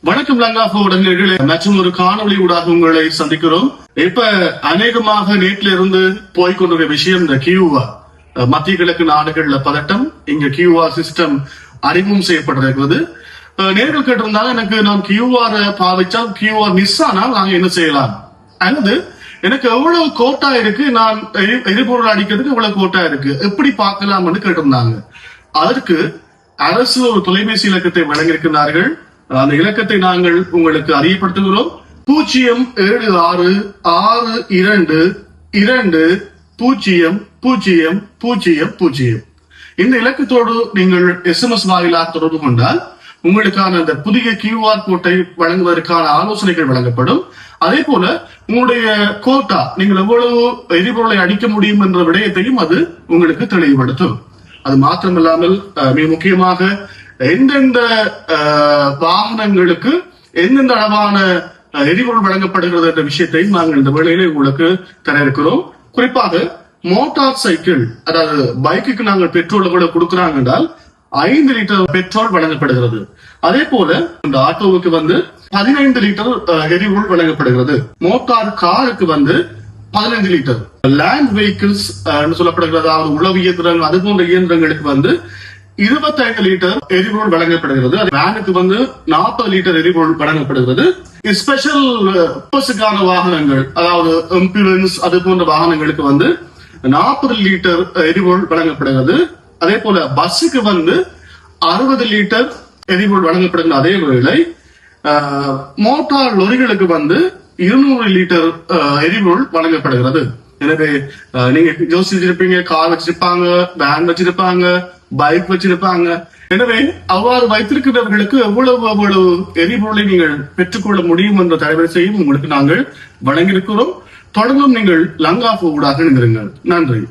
வணக்கம் லங்காஃபோ உடனே மற்றும் ஒரு காணொலி ஊடாக உங்களை சந்திக்கிறோம். இப்ப அநேகமாக நேற்றில இருந்து போய்கொண்டிருக்கிற விஷயம் இந்த கியூஆர் மத்திய கிழக்கு நாடுகள்ல பதட்டம். இங்க கியூஆர் சிஸ்டம் அறிமுகம் செய்யப்பட்டிருக்கிறது. நேர்கள் கேட்டிருந்தாங்க, எனக்கு நான் கியூஆர் பாவிச்சால் கியூஆர் மிஸ் ஆனால் நாங்க என்ன செய்யலாம், அல்லது எனக்கு எவ்வளவு கோட்டா இருக்கு, நான் எரிபொருள் அடிக்கிறதுக்கு எவ்வளவு கோட்டா இருக்கு, எப்படி பார்க்கலாம்னு கேட்டிருந்தாங்க. அதற்கு அரசு ஒரு தொலைபேசி இலக்கத்தை வழங்கியிருக்கிறார்கள். அந்த இலக்கத்தை நாங்கள் உங்களுக்கு அறியப்படுத்துகிறோம். 07662200000. இந்த இலக்கத்தோடு நீங்கள் SMS வாயிலாக தொடர்பு கொண்டால் உங்களுக்கான அந்த புதிய கியூஆர் கோட்டை வழங்குவதற்கான ஆலோசனைகள் வழங்கப்படும். அதே போல உங்களுடைய கோட்டா, நீங்கள் எவ்வளவு எரிபொருளை அடிக்க முடியும் என்ற விடயத்தையும் அது உங்களுக்கு தெளிவுபடுத்தும். அது மாத்திரமில்லாமல் மிக முக்கியமாக எந்தெந்த வாகனங்களுக்கு எந்தெந்த அளவான எரிபொருள் வழங்கப்படுகிறது என்ற விஷயத்தையும் நாங்கள் இந்த வேளையிலே உங்களுக்கு தர இருக்கிறோம். குறிப்பாக மோட்டார் சைக்கிள், அதாவது பைக்குக்கு நாங்கள் பெட்ரோல் கூட கொடுக்கிறாங்க என்றால் 5 லிட்டர் பெட்ரோல் வழங்கப்படுகிறது. அதே போல இந்த ஆட்டோவுக்கு 15 லிட்டர் எரிபொருள் வழங்கப்படுகிறது. மோட்டார் காருக்கு 15 லிட்டர். லேண்ட் வெஹிக்கிள்ஸ் சொல்லப்படுகிறது, அதாவது உளவு இயந்திரங்கள், அது போன்ற இயந்திரங்களுக்கு 25 லிட்டர் எரிபொருள் வழங்கப்படுகிறது. வேனுக்கு 40 லிட்டர் எரிபொருள் வழங்கப்படுகிறது. ஸ்பெஷல் பர்பஸுக்கான வாகனங்கள், அதாவது ஆம்புலன்ஸ், அது போன்ற வாகனங்களுக்கு 40 லிட்டர் எரிபொருள் வழங்கப்படுகிறது. அதே போல பஸ்ஸுக்கு 60 லிட்டர் எரிபொருள் வழங்கப்படுகிற அதே வேளை மோட்டார் லொரிகளுக்கு 200 லிட்டர் எரிபொருள் வழங்கப்படுகிறது. எனவே நீங்க யோசிச்சிருப்பீங்க, கார் வச்சிருப்பாங்க, வேன் வச்சிருப்பாங்க, பைக் வச்சிருப்பாங்க. எனவே அவ்வாறு வைத்திருக்கிறவர்களுக்கு எவ்வளவு எரிபொருளை நீங்கள் பெற்றுக்கொள்ள முடியும் என்ற தரவரிசையும் உங்களுக்கு நாங்கள் வழங்கியிருக்கிறோம். தொடர்ந்தும் நீங்கள் லங்காஃபோ ஊடாக இணைந்திருங்கள். நன்றி.